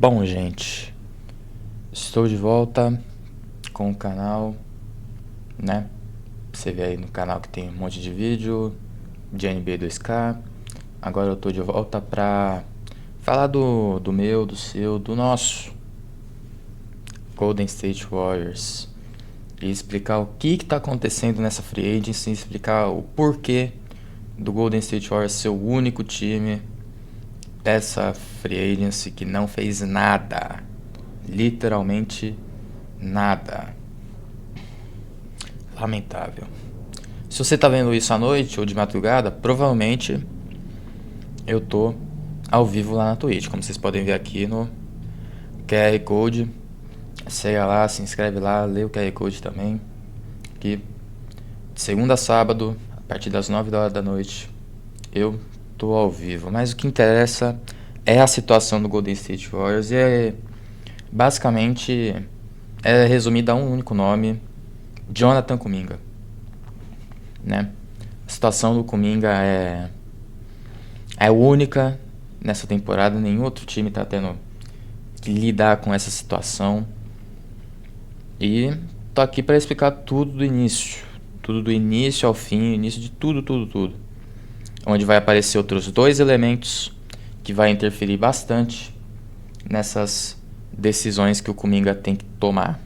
Bom, gente, estou de volta com o canal, né? Você vê aí no canal que tem um monte de vídeo de NBA 2K. Agora eu tô de volta pra falar do meu, do seu, do nosso Golden State Warriors e explicar o que tá acontecendo nessa free agency, explicar o porquê do Golden State Warriors ser o único time dessa free agency que não fez nada. Literalmente nada. Lamentável. Se você tá vendo isso à noite ou de madrugada, provavelmente eu tô ao vivo lá na Twitch, como vocês podem ver aqui no QR Code. Chega lá, se inscreve lá, lê o QR Code também. Que de segunda a sábado, a partir das 9 horas da noite, eu tô ao vivo. Mas o que interessa é a situação do Golden State Warriors e basicamente é resumida a um único nome: Jonathan Kuminga, né? A situação do Kuminga é única nessa temporada. Nenhum outro time tá tendo que lidar com essa situação. E tô aqui para explicar tudo do início ao fim, início de tudo. Onde vai aparecer outros dois elementos que vai interferir bastante nessas decisões que o Kuminga tem que tomar.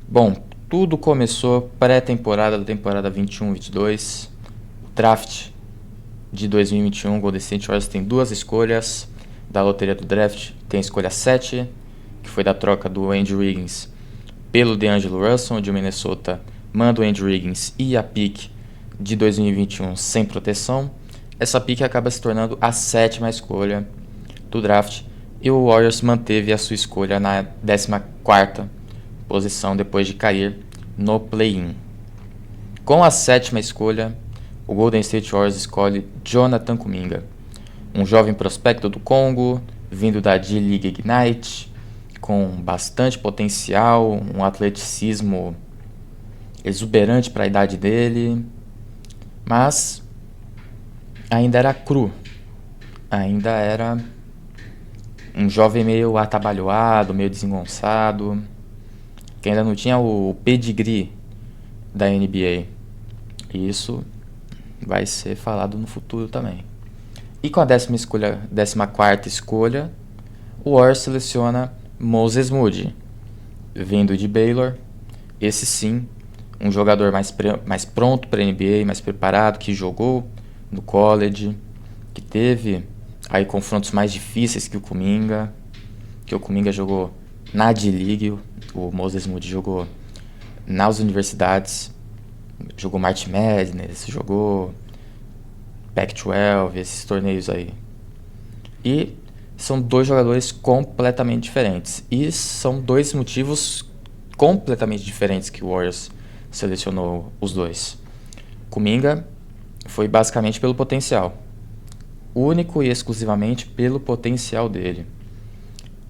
Bom, tudo começou pré-temporada da temporada 21-22, draft de 2021. O Golden State Warriors tem duas escolhas da loteria do draft. Tem a escolha 7, que foi da troca do Andrew Wiggins pelo D'Angelo Russell, de Minnesota. Manda o Andrew Wiggins e a pick de 2021 sem proteção. Essa pick acaba se tornando a 7ª escolha do draft, e o Warriors manteve a sua escolha na 14ª posição depois de cair no play-in. Com a 7ª escolha, o Golden State Warriors escolhe Jonathan Kuminga, um jovem prospecto do Congo, vindo da D-League Ignite, com bastante potencial, um atleticismo exuberante para a idade dele, mas ainda era cru, ainda era um jovem meio atabalhoado, meio desengonçado, que ainda não tinha o pedigree da NBA. E isso vai ser falado no futuro também. E com a 14ª escolha, o Warriors seleciona Moses Moody, vindo de Baylor. Esse sim, um jogador mais pronto para a NBA, mais preparado, que jogou no college, que teve aí confrontos mais difíceis que o Kuminga, jogou na D-League, o Moses Moody jogou nas universidades, jogou March Madness, jogou Pac-12, esses torneios aí. E são dois jogadores completamente diferentes. E são dois motivos completamente diferentes que o Warriors selecionou os dois. Kuminga foi basicamente pelo potencial. Único e exclusivamente pelo potencial dele.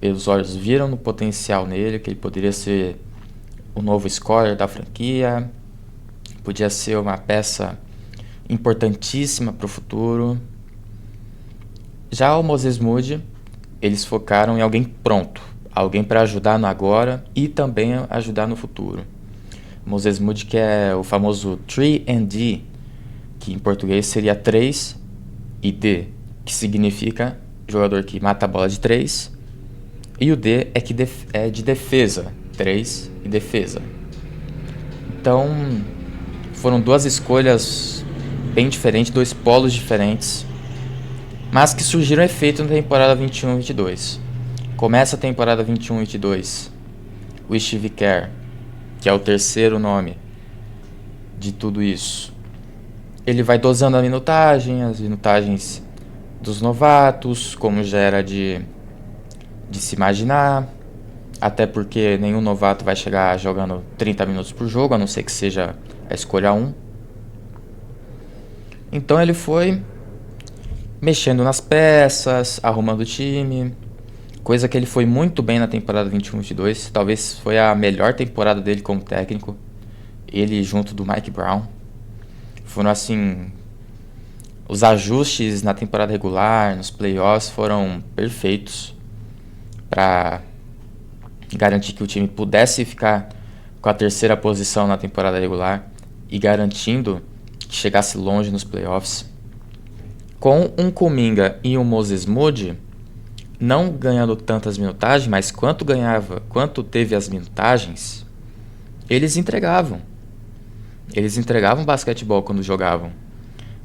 Os Warriors viram no potencial nele que ele poderia ser o novo scorer da franquia, podia ser uma peça importantíssima para o futuro. Já o Moses Moody, eles focaram em alguém pronto, alguém para ajudar no agora e também ajudar no futuro. Moses Moody, que é o famoso 3&D, que em português seria 3 e D, que significa jogador que mata a bola de 3, e o D é que é de defesa, 3 e defesa. Então, foram duas escolhas bem diferentes, dois polos diferentes, mas que surgiram efeito na temporada 21-22. Começa a temporada 21-22, o Steve Kerr, que é o terceiro nome de tudo isso, ele vai dosando as minutagens dos novatos, como já era de se imaginar, até porque nenhum novato vai chegar jogando 30 minutos por jogo, a não ser que seja a escolha 1. Então ele foi mexendo nas peças, arrumando o time, coisa que ele foi muito bem na temporada 21-22. Talvez foi a melhor temporada dele como técnico, ele junto do Mike Brown. Foram assim, os ajustes na temporada regular, nos playoffs foram perfeitos. para garantir que o time pudesse ficar com a terceira posição na temporada regular e garantindo que chegasse longe nos playoffs. Com um Kuminga e um Moses Moody não ganhando tantas minutagens, mas quanto teve as minutagens, eles entregavam. Eles entregavam basquetebol quando jogavam.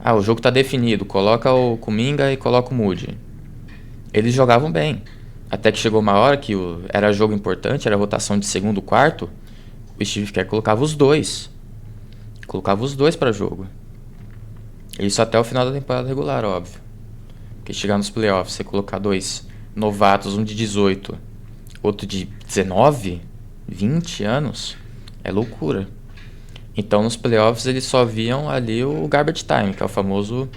O jogo tá definido, coloca o Kuminga e coloca o Moody. Eles jogavam bem. Até que chegou uma hora que era jogo importante, era rotação de segundo, quarto, o Steve Kerr colocava os dois. Colocava os dois para jogo. Isso até o final da temporada regular, óbvio. Porque chegar nos playoffs, você colocar dois novatos, um de 18, outro de 19, 20 anos, é loucura. Então nos playoffs eles só viam ali o garbage time, que é o famoso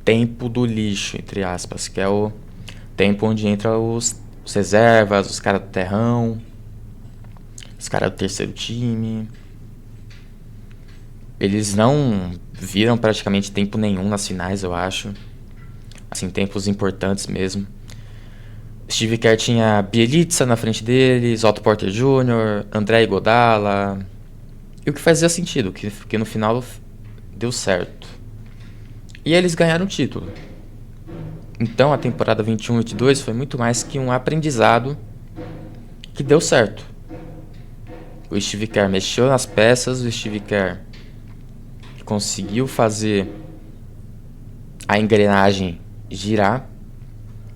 tempo do lixo, entre aspas, que é o tempo onde entram os reservas, os caras do terrão, os caras do terceiro time. Eles não viram praticamente tempo nenhum nas finais, eu acho. Assim, tempos importantes mesmo. Steve Kerr tinha Bjelica na frente deles, Otto Porter Jr., André Iguodala. E o que fazia sentido, porque no final deu certo. E eles ganharam o título. Então a temporada 21-22 foi muito mais que um aprendizado que deu certo. O Steve Kerr mexeu nas peças, o Steve Kerr conseguiu fazer a engrenagem girar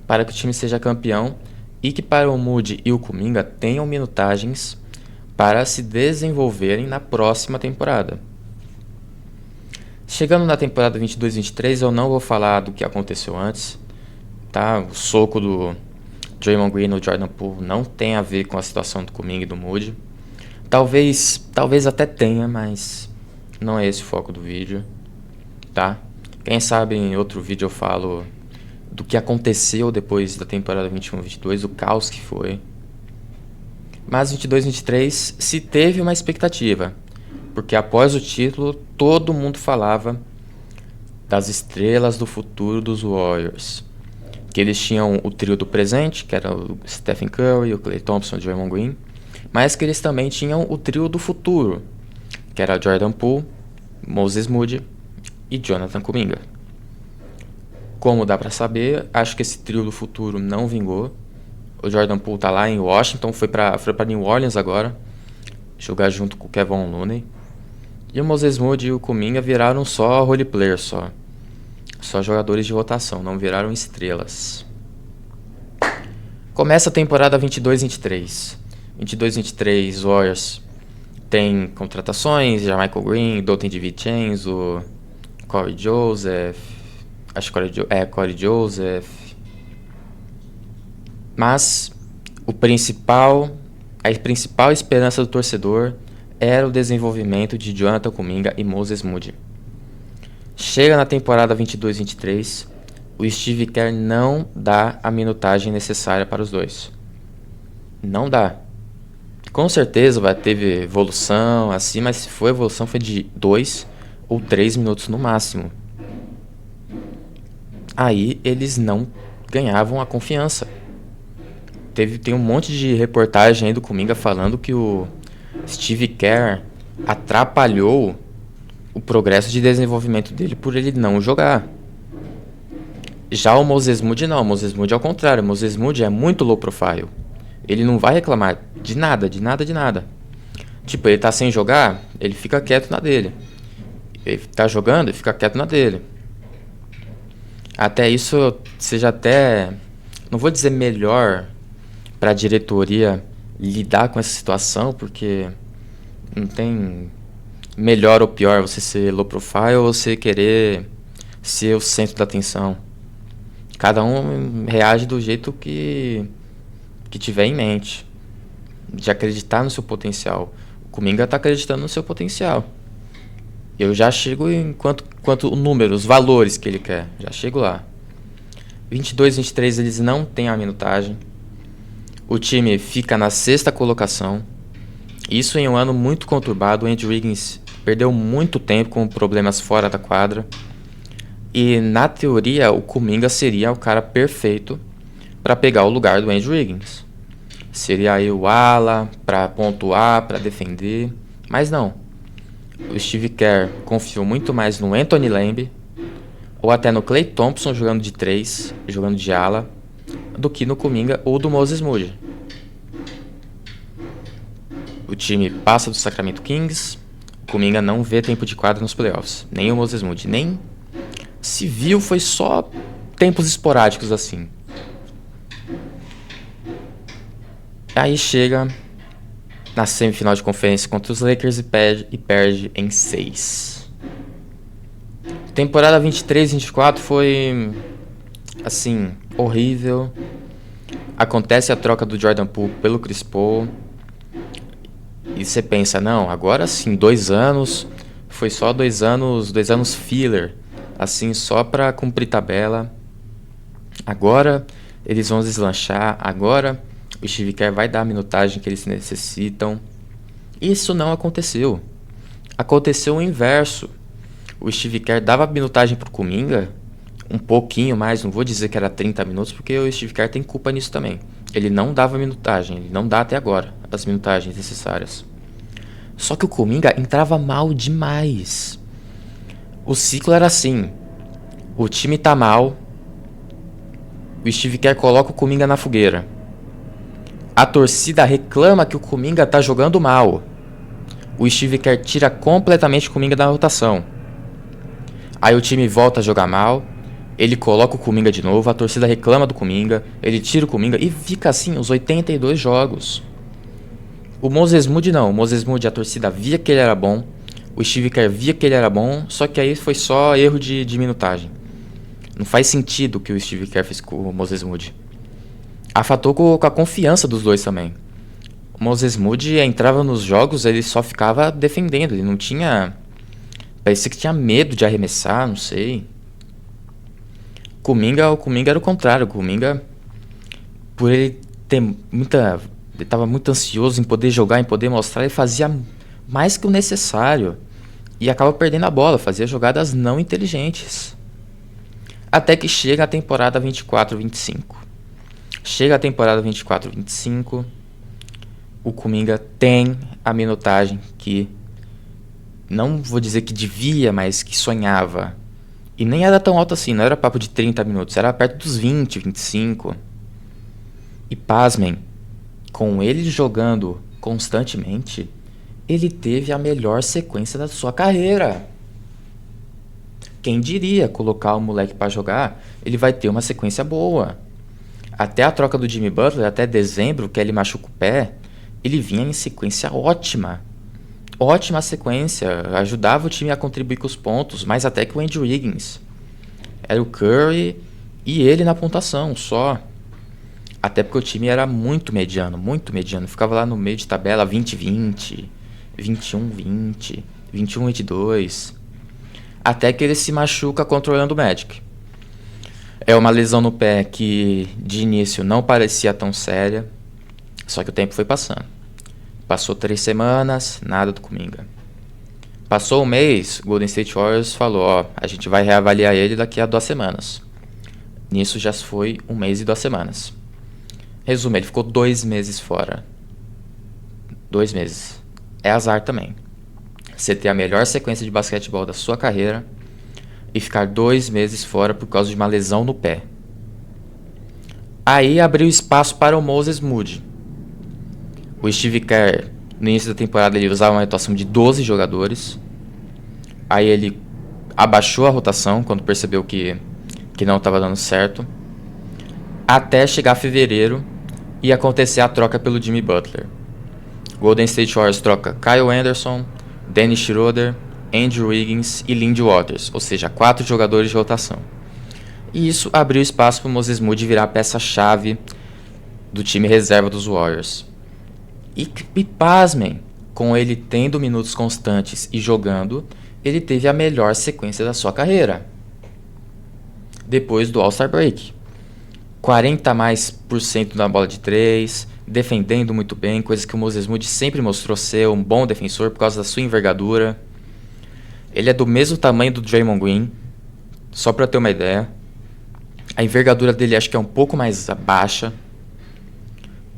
para que o time seja campeão e que para o Moody e o Kuminga tenham minutagens para se desenvolverem na próxima temporada. Chegando na temporada 22-23, eu não vou falar do que aconteceu antes, tá? O soco do Draymond Green no Jordan Poole não tem a ver com a situação do Kuminga e do Moody. Talvez até tenha, mas não é esse o foco do vídeo, tá? Quem sabe em outro vídeo eu falo do que aconteceu depois da temporada 21-22, o caos que foi. Mas 22-23 se teve uma expectativa, porque após o título todo mundo falava das estrelas do futuro dos Warriors. Que eles tinham o trio do presente, que era o Stephen Curry, o Klay Thompson e o Draymond Green, mas que eles também tinham o trio do futuro, que era Jordan Poole, Moses Moody e Jonathan Kuminga. Como dá pra saber, acho que esse trio do futuro não vingou. O Jordan Poole tá lá em Washington, foi pra New Orleans agora, jogar junto com o Kevin Looney. E o Moses Moody e o Kuminga viraram só role players, só jogadores de rotação, não viraram estrelas. Começa a temporada 22-23. 22-23, Warriors tem contratações, Michael Green, Donte DiVincenzo, Corey Joseph, Corey Joseph. Mas a principal esperança do torcedor era o desenvolvimento de Jonathan Kuminga e Moses Moody. Chega na temporada 22-23, o Steve Kerr não dá a minutagem necessária para os dois. Não dá. Com certeza vai ter evolução, assim, mas se for evolução foi de 2 ou 3 minutos no máximo. Aí eles não ganhavam a confiança. Tem um monte de reportagem aí do Kuminga falando que o Steve Kerr atrapalhou o progresso de desenvolvimento dele por ele não jogar. Já o Moses Moody não, o Moses Moody é o contrário, o Moses Moody é muito low profile. Ele não vai reclamar de nada. Tipo, ele tá sem jogar, ele fica quieto na dele. Ele tá jogando, ele fica quieto na dele. Até isso seja até, não vou dizer melhor para a diretoria lidar com essa situação, porque não tem melhor ou pior você ser low profile ou você querer ser o centro da atenção. Cada um reage do jeito que tiver em mente, de acreditar no seu potencial. O Kuminga está acreditando no seu potencial. Eu já chego em quanto o número, os valores que ele quer, já chego lá. 22-23 eles não têm a minutagem. O time fica na 6ª colocação. Isso em um ano muito conturbado. O Andrew Wiggins perdeu muito tempo com problemas fora da quadra. E na teoria o Kuminga seria o cara perfeito para pegar o lugar do Andrew Wiggins. Seria aí o ala para pontuar, para defender, mas não. O Steve Kerr confiou muito mais no Anthony Lamb ou até no Klay Thompson jogando de 3, jogando de ala, do que no Kuminga ou do Moses Moody. O time passa do Sacramento Kings, o Kuminga não vê tempo de quadra nos playoffs, nem o Moses Moody, nem se viu, foi só tempos esporádicos assim. Aí chega na semifinal de conferência contra os Lakers e perde em 6. Temporada 23-24 foi, assim, horrível. Acontece a troca do Jordan Poole pelo Chris Paul. E você pensa, não, agora sim, 2 anos, foi só 2 anos filler, assim, só pra cumprir tabela. Agora eles vão deslanchar, agora o Steve Kerr vai dar a minutagem que eles necessitam. Isso não aconteceu. Aconteceu o inverso. O Steve Kerr dava minutagem pro Kuminga, um pouquinho mais, não vou dizer que era 30 minutos, porque o Steve Kerr tem culpa nisso também. Ele não dava minutagem, ele não dá até agora as minutagens necessárias. Só que o Kuminga entrava mal demais. O ciclo era assim: o time tá mal, o Steve Kerr coloca o Kuminga na fogueira. A torcida reclama que o Kuminga tá jogando mal. O Steve Kerr tira completamente o Kuminga da rotação. Aí o time volta a jogar mal, ele coloca o Kuminga de novo, a torcida reclama do Kuminga, ele tira o Kuminga e fica assim os 82 jogos. O Moses Moody não, o Moses Moody a torcida via que ele era bom, o Steve Kerr via que ele era bom, só que aí foi só erro de minutagem. Não faz sentido o que o Steve Kerr fez com o Moses Moody. Afetou com a confiança dos dois também. O Moses Moody entrava nos jogos, ele só ficava defendendo, ele não tinha... Parecia que tinha medo de arremessar, não sei. O Kuminga era o contrário. O Kuminga, por ele ter muita... Ele estava muito ansioso em poder jogar, em poder mostrar, ele fazia mais que o necessário. E acaba perdendo a bola, fazia jogadas não inteligentes. Até que chega a temporada 24-25. Chega a temporada 24-25, o Kuminga tem a minutagem que, não vou dizer que devia, mas que sonhava. E nem era tão alto assim, não era papo de 30 minutos, era perto dos 20, 25. E pasmem, com ele jogando constantemente, ele teve a melhor sequência da sua carreira. Quem diria colocar o moleque pra jogar, ele vai ter uma sequência boa. Até a troca do Jimmy Butler, até dezembro, que ele machuca o pé, ele vinha em sequência ótima. Ótima sequência, ajudava o time a contribuir com os pontos, mais até que o Andrew Wiggins. Era o Curry e ele na pontuação, só. Até porque o time era muito mediano. Ficava lá no meio de tabela 20-20, 21-20, 21-22. Até que ele se machuca controlando o Magic. É uma lesão no pé que de início não parecia tão séria, só que o tempo foi passando. Passou 3 semanas, nada do Kuminga. Passou um mês, o Golden State Warriors falou, ó, a gente vai reavaliar ele daqui a 2 semanas. Nisso já foi 1 mês e 2 semanas. Resumo, ele ficou 2 meses fora. 2 meses. É azar também. Você ter a melhor sequência de basquetebol da sua carreira e ficar 2 meses fora por causa de uma lesão no pé. Aí abriu espaço para o Moses Moody. O Steve Kerr, no início da temporada, ele usava uma rotação de 12 jogadores. Aí ele abaixou a rotação quando percebeu que não estava dando certo. Até chegar fevereiro e acontecer a troca pelo Jimmy Butler. Golden State Warriors troca Kyle Anderson, Dennis Schroeder, Andrew Wiggins e Lindy Waters, ou seja, 4 jogadores de rotação. E isso abriu espaço para o Moses Moody virar a peça-chave do time reserva dos Warriors. E pasmem, com ele tendo minutos constantes e jogando, ele teve a melhor sequência da sua carreira. Depois do All-Star Break. 40% na bola de 3, defendendo muito bem, coisa que o Moses Moody sempre mostrou ser um bom defensor por causa da sua envergadura. Ele é do mesmo tamanho do Draymond Green, só para ter uma ideia. A envergadura dele acho que é um pouco mais baixa.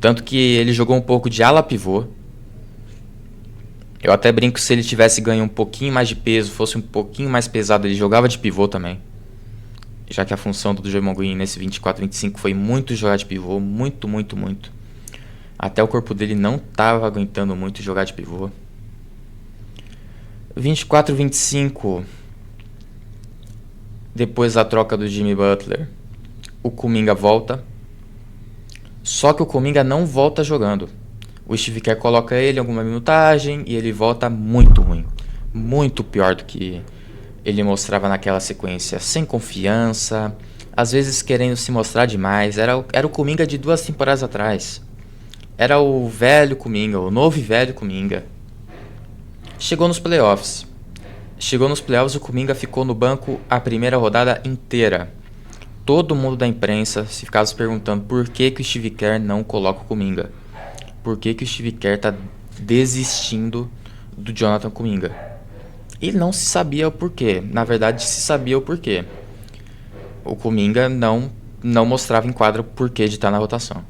Tanto que ele jogou um pouco de ala pivô. Eu até brinco que se ele tivesse ganho um pouquinho mais de peso, fosse um pouquinho mais pesado, ele jogava de pivô também. Já que a função do Draymond Green nesse 24-25 foi muito jogar de pivô, muito, muito, muito. Até o corpo dele não estava aguentando muito jogar de pivô. 24-25, depois da troca do Jimmy Butler, o Kuminga volta. Só que o Kuminga não volta jogando. O Steve Kerr coloca ele em alguma minutagem e ele volta muito ruim. Muito pior do que ele mostrava naquela sequência. Sem confiança, às vezes querendo se mostrar demais. Era o Kuminga de 2 temporadas atrás. Era o velho Kuminga, o novo e velho Kuminga. Chegou nos playoffs. O Kuminga ficou no banco a primeira rodada inteira. Todo mundo da imprensa se ficava se perguntando por que o Steve Kerr não coloca o Kuminga. Por que o Steve Kerr está desistindo do Jonathan Kuminga? E não se sabia o porquê. Na verdade, se sabia o porquê. O Kuminga não mostrava em quadra o porquê de estar na rotação.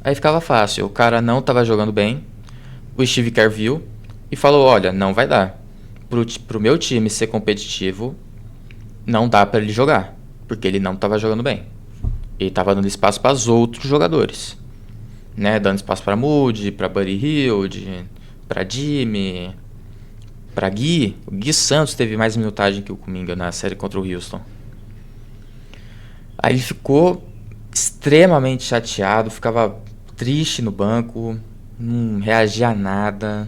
Aí ficava fácil. O cara não estava jogando bem. O Steve Kerr viu e falou: olha, não vai dar. Pro meu time ser competitivo, não dá para ele jogar. Porque ele não estava jogando bem. Ele estava dando espaço para os outros jogadores. Né, dando espaço para Moody, para Buddy Hield, para Jimmy, para Gui. O Gui Santos teve mais minutagem que o Kuminga na série contra o Houston. Aí ele ficou extremamente chateado, ficava triste no banco, não reagia a nada.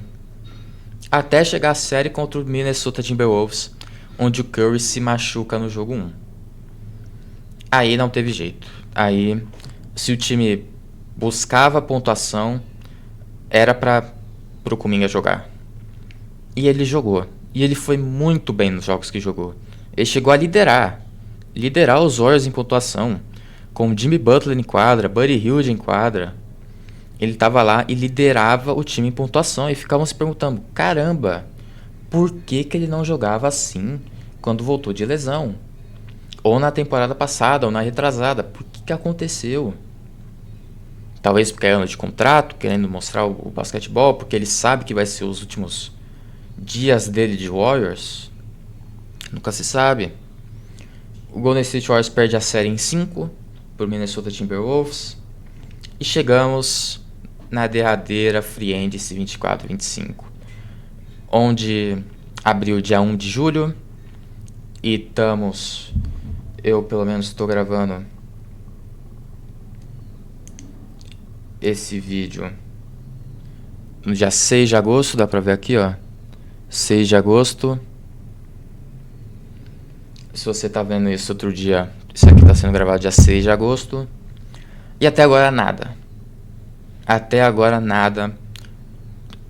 Até chegar a série contra o Minnesota Timberwolves, onde o Curry se machuca no jogo 1. Aí não teve jeito. Aí, se o time buscava pontuação, era para o Kuminga jogar. E ele jogou. E ele foi muito bem nos jogos que jogou. Ele chegou a liderar os Warriors em pontuação, com Jimmy Butler em quadra, Buddy Hield em quadra. Ele estava lá e liderava o time em pontuação. E ficavam se perguntando: caramba, por que ele não jogava assim quando voltou de lesão? Ou na temporada passada, ou na retrasada. Por que aconteceu? Talvez porque é ano de contrato, querendo mostrar o basquetebol, porque ele sabe que vai ser os últimos dias dele de Warriors. Nunca se sabe. O Golden State Warriors perde a série em 5 para o Minnesota Timberwolves. E chegamos na derradeira Free Agency 24-25, onde abriu dia 1 de julho. E eu pelo menos estou gravando esse vídeo no dia 6 de agosto, dá pra ver aqui, ó. 6 de agosto. Se você tá vendo isso outro dia, isso aqui tá sendo gravado dia 6 de agosto. E até agora nada. Até agora nada.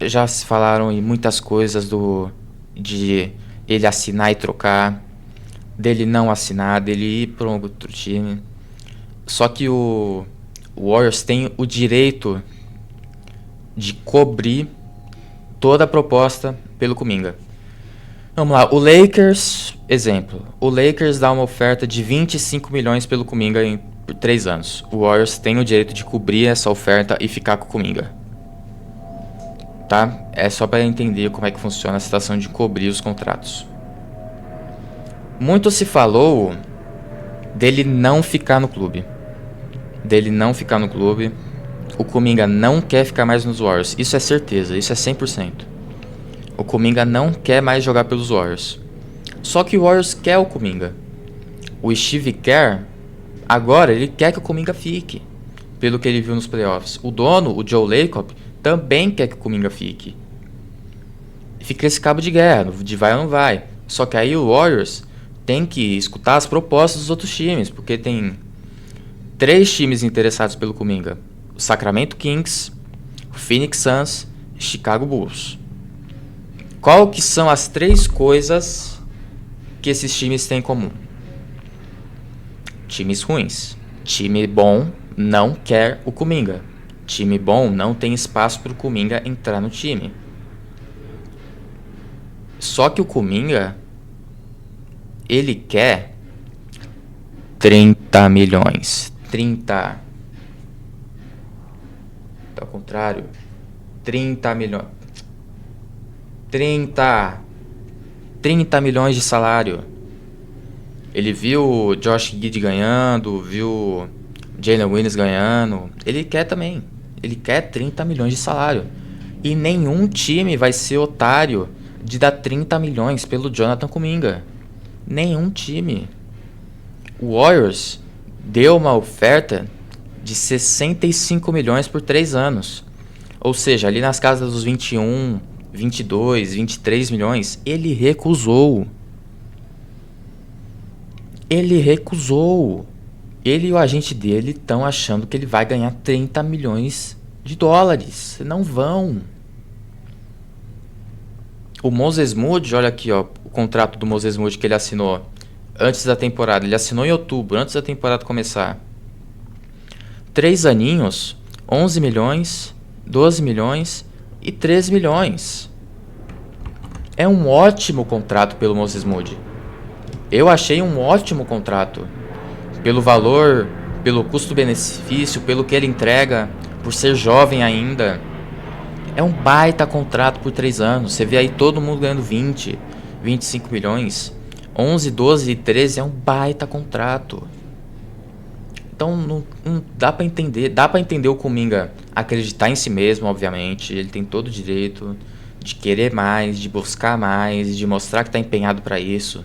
Já se falaram em muitas coisas de ele assinar e trocar, dele não assinar, dele ir para um outro time. Só que o Warriors tem o direito de cobrir toda a proposta pelo Kuminga. Vamos lá, o Lakers, exemplo. O Lakers dá uma oferta de 25 milhões pelo Kuminga por 3 anos. O Warriors tem o direito de cobrir essa oferta e ficar com o Kuminga. Tá? É só para entender como é que funciona a situação de cobrir os contratos. Muito se falou dele não ficar no clube. O Kuminga não quer ficar mais nos Warriors. Isso é certeza, isso é 100%. O Kuminga não quer mais jogar pelos Warriors. Só que o Warriors quer o Kuminga. O Steve Kerr, agora, ele quer que o Kuminga fique, pelo que ele viu nos playoffs. O dono, o Joe Lacob, também quer que o Kuminga fique. Fica esse cabo de guerra, de vai ou não vai. Só que aí o Warriors tem que escutar as propostas dos outros times, porque tem 3 times interessados pelo Kuminga: o Sacramento Kings, o Phoenix Suns e Chicago Bulls. Qual que são as 3 coisas que esses times têm em comum? Times ruins. Time bom não quer o Kuminga. Time bom não tem espaço para o Kuminga entrar no time. Só que o Kuminga, ele quer 30 milhões. 30. Tá ao contrário. 30 milhões. 30 milhões de salário. Ele viu o Josh Giddey ganhando, viu o Jalen Williams ganhando. Ele quer também. Ele quer 30 milhões de salário. E nenhum time vai ser otário de dar 30 milhões pelo Jonathan Kuminga. Nenhum time. O Warriors deu uma oferta de 65 milhões por 3 anos. Ou seja, ali nas casas dos 21, 22, 23 milhões. Ele recusou. Ele recusou. Ele e o agente dele estão achando que ele vai ganhar 30 milhões de dólares. Não vão. O Moses Moody, olha aqui, ó, o contrato do Moses Moody que ele assinou antes da temporada. Ele assinou em outubro, antes da temporada começar. 3 aninhos, 11 milhões, 12 milhões e 13 milhões. É um ótimo contrato pelo Moses Moody. Eu achei um ótimo contrato. Pelo valor, pelo custo-benefício, pelo que ele entrega, por ser jovem ainda. É um baita contrato por 3 anos. Você vê aí todo mundo ganhando 20, 25 milhões. 11, 12 e 13 é um baita contrato. Então não dá pra entender. Dá pra entender o Kuminga acreditar em si mesmo, obviamente. Ele tem todo o direito de querer mais, de buscar mais, de mostrar que tá empenhado pra isso.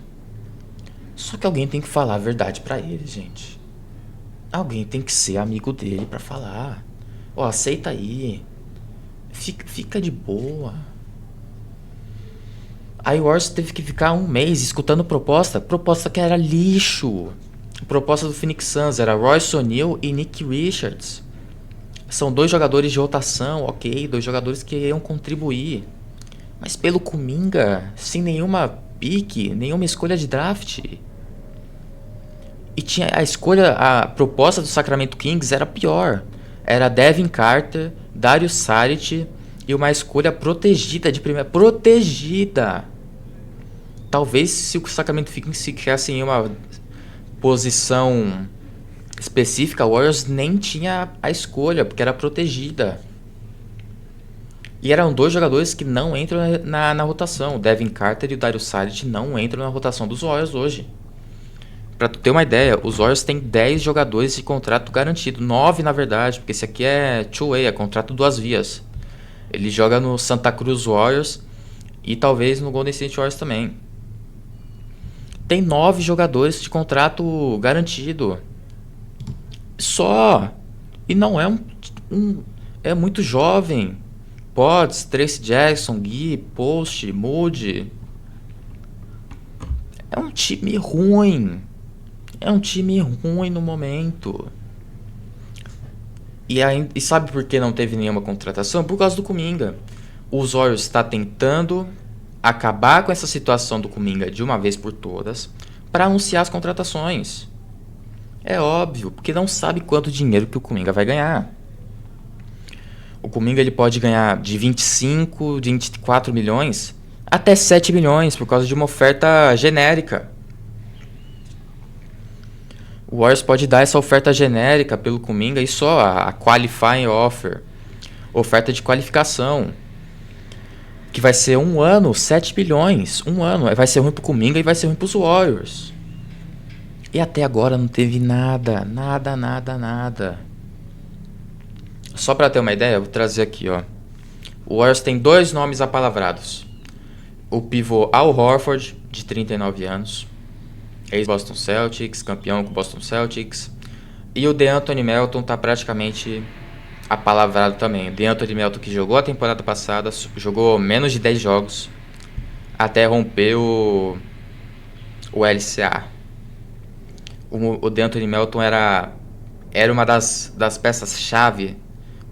Só que alguém tem que falar a verdade pra ele, gente. Alguém tem que ser amigo dele pra falar. Ó, aceita aí. Fica de boa. Aí o Warriors teve que ficar um mês escutando proposta que era lixo. A proposta do Phoenix Suns era Royce O'Neal e Nick Richards. São 2 jogadores de rotação, ok, 2 jogadores que iam contribuir. Mas pelo Kuminga, sem nenhuma pique, nenhuma escolha de draft. E tinha a proposta do Sacramento Kings era pior. Era Devin Carter, Dario Saric e uma escolha protegida de primeira. Protegida! Talvez se o Sacramento Kings ficasse em uma posição específica, o Warriors nem tinha a escolha, porque era protegida. E eram 2 jogadores que não entram na rotação. O Devin Carter e o Dario Saric não entram na rotação dos Warriors hoje. Pra tu ter uma ideia, os Warriors têm 10 jogadores de contrato garantido. 9 na verdade, porque esse aqui é two-way, é contrato 2 vias. Ele joga no Santa Cruz Warriors e talvez no Golden State Warriors também. Tem 9 jogadores de contrato garantido. Só. E não é é muito jovem. Potts, Tracy Jackson, Gui, Post, Moody. É um time ruim. É um time ruim no momento. E sabe por que não teve nenhuma contratação? Por causa do Kuminga. Os Warriors está tentando acabar com essa situação do Kuminga de uma vez por todas para anunciar as contratações. É óbvio, porque não sabe quanto dinheiro que o Kuminga vai ganhar. O Kuminga ele pode ganhar de 25, de 24 milhões até 7 milhões por causa de uma oferta genérica. O Warriors pode dar essa oferta genérica pelo Kuminga e só a qualifying offer, oferta de qualificação, que vai ser 1 ano, 7 milhões, 1 ano. Vai ser ruim pro Kuminga e vai ser ruim pros Warriors. E até agora não teve nada. Só pra ter uma ideia, eu vou trazer aqui, ó. O Warriors tem 2 nomes apalavrados. O pivô Al Horford, de 39 anos, ex-Boston Celtics, campeão com o Boston Celtics. E o DeAnthony Melton tá praticamente apalavrado também. O DeAnthony Melton que jogou a temporada passada, jogou menos de 10 jogos, até romper o LCA. O DeAnthony Melton era uma das peças-chave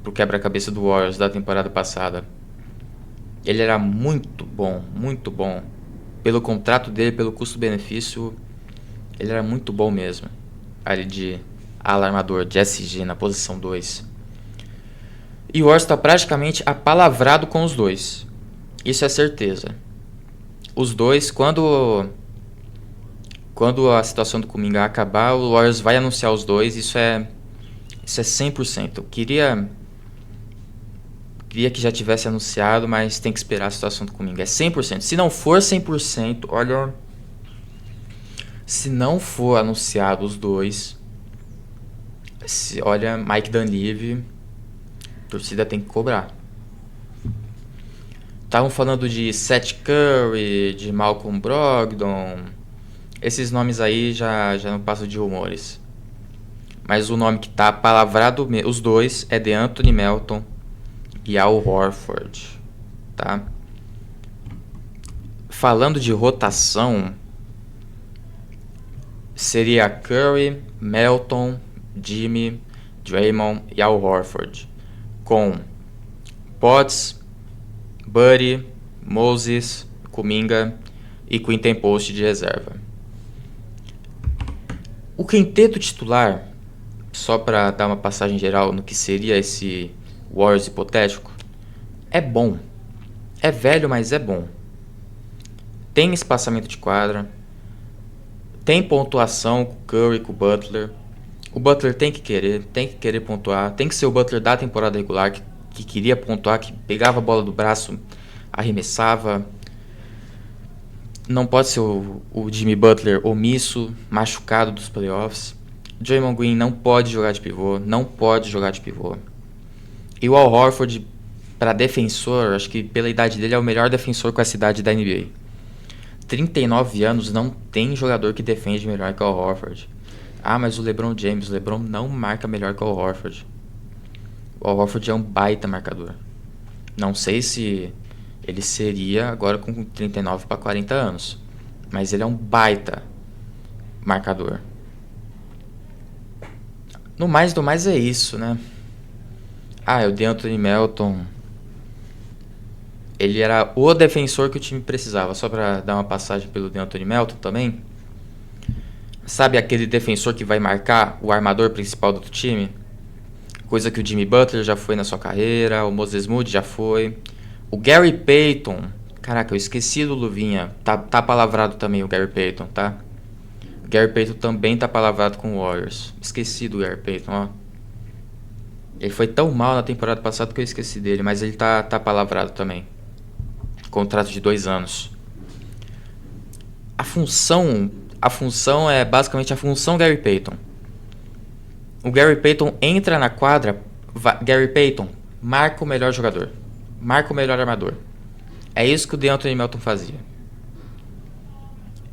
pro quebra-cabeça do Warriors da temporada passada. Ele era muito bom. Pelo contrato dele, pelo custo-benefício, ele era muito bom mesmo. Ali de ala armador, de SG, na posição 2. E o Warriors está praticamente apalavrado com os 2. Isso é certeza. Os 2, quando Quando a situação do Kuminga acabar, o Warriors vai anunciar os dois. Isso é 100%. Eu queria que já tivesse anunciado, mas tem que esperar a situação do Kuminga. É 100%. Se não for 100%, olha... Se não for anunciado os dois... olha, Mike Dunleavy... A torcida tem que cobrar. Estavam falando de Seth Curry, de Malcolm Brogdon. Esses nomes aí já não passam de rumores. Mas o nome que tá palavrado, os dois, é DeAnthony Melton e Al Horford, tá? Falando de rotação, seria Curry, Melton, Jimmy, Draymond e Al Horford, com Potts, Buddy, Moses, Kuminga e Quinten Post de reserva. O quinteto titular, só para dar uma passagem geral no que seria esse Warriors hipotético, é bom. É velho, mas é bom. Tem espaçamento de quadra, tem pontuação com o Curry, com o Butler. O Butler tem que querer pontuar. Tem que ser o Butler da temporada regular, que queria pontuar, que pegava a bola do braço, arremessava. Não pode ser o Jimmy Butler omisso, machucado dos playoffs. Draymond Green não pode jogar de pivô. E o Al Horford, para defensor, acho que pela idade dele é o melhor defensor com essa idade da NBA. 39 anos, não tem jogador que defende melhor que o Al Horford. Ah, mas o LeBron James, o LeBron não marca melhor que o Al Horford. O Al Horford é um baita marcador. Não sei se ele seria agora com 39 para 40 anos, mas ele é um baita marcador. No mais do mais é isso, né? O DeAnthony Melton, ele era o defensor que o time precisava. Só para dar uma passagem pelo DeAnthony Melton também. Sabe aquele defensor que vai marcar o armador principal do time? Coisa que o Jimmy Butler já foi na sua carreira, o Moses Moody já foi. O Gary Payton, caraca, eu esqueci do Luvinha. Tá palavrado também o Gary Payton, tá? O Gary Payton também tá palavrado com o Warriors. Esqueci do Gary Payton, ó. Ele foi tão mal na temporada passada que eu esqueci dele, mas ele tá palavrado também. Contrato de 2 anos. A função é basicamente a função Gary Payton. O Gary Payton entra na quadra, Gary Payton marca o melhor jogador, marca o melhor armador. É isso que o DeAnthony Melton fazia.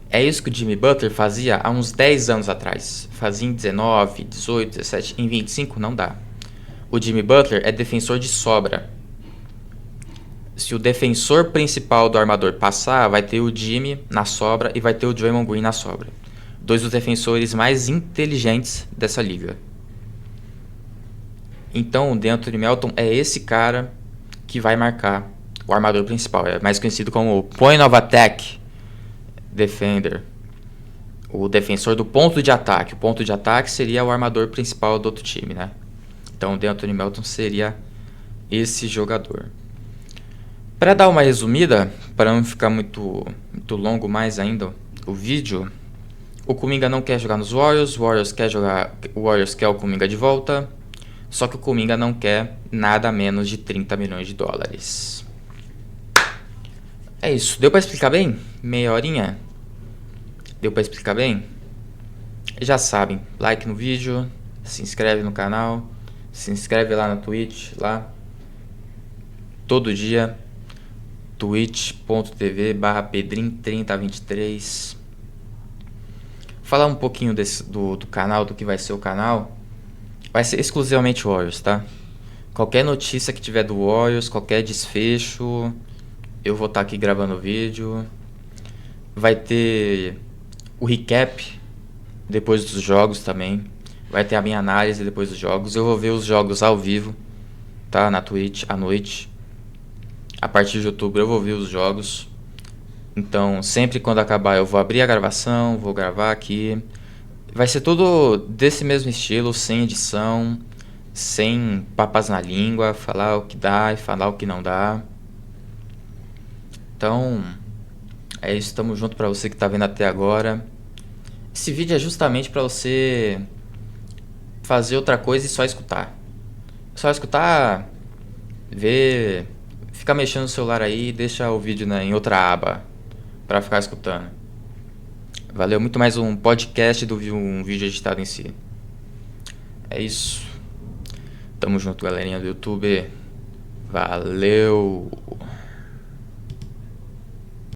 É isso que o Jimmy Butler fazia há uns 10 anos atrás. Fazia em 19, 18, 17, em 25 não dá. O Jimmy Butler é defensor de sobra. Se o defensor principal do armador passar, vai ter o Jimmy na sobra e vai ter o Draymond Green na sobra. 2 dos defensores mais inteligentes dessa liga. Então, o DeAnthony Melton é esse cara que vai marcar o armador principal. É mais conhecido como o Point of Attack Defender. O defensor do ponto de ataque. O ponto de ataque seria o armador principal do outro time, né? Então, o DeAnthony Melton seria esse jogador. Para dar uma resumida, para não ficar muito longo mais ainda o vídeo, o Kuminga não quer jogar nos Warriors, o Warriors quer o Kuminga de volta, só que o Kuminga não quer nada menos de 30 milhões de dólares. É isso, deu para explicar bem? Meia horinha? Deu para explicar bem? Já sabem, like no vídeo, se inscreve no canal, se inscreve lá na Twitch, lá, todo dia, twitch.tv/pedrim3023. Falar um pouquinho do canal, do que vai ser o canal. Vai ser exclusivamente Warriors, tá? Qualquer notícia que tiver do Warriors, qualquer desfecho, eu vou estar aqui gravando o vídeo. Vai ter o recap depois dos jogos também. Vai ter a minha análise depois dos jogos. Eu vou ver os jogos ao vivo, tá? Na Twitch, à noite. A partir de outubro eu vou ver os jogos. Então, sempre quando acabar eu vou abrir a gravação, vou gravar aqui. Vai ser tudo desse mesmo estilo, sem edição, sem papas na língua, falar o que dá e falar o que não dá. Então, é isso, tamo junto pra você que tá vendo até agora. Esse vídeo é justamente para você fazer outra coisa e só escutar. Só escutar, ver, ficar mexendo no celular aí e deixa o vídeo em outra aba para ficar escutando. Valeu muito mais um podcast do que um vídeo editado em si. É isso. Tamo junto, galerinha do YouTube. Valeu!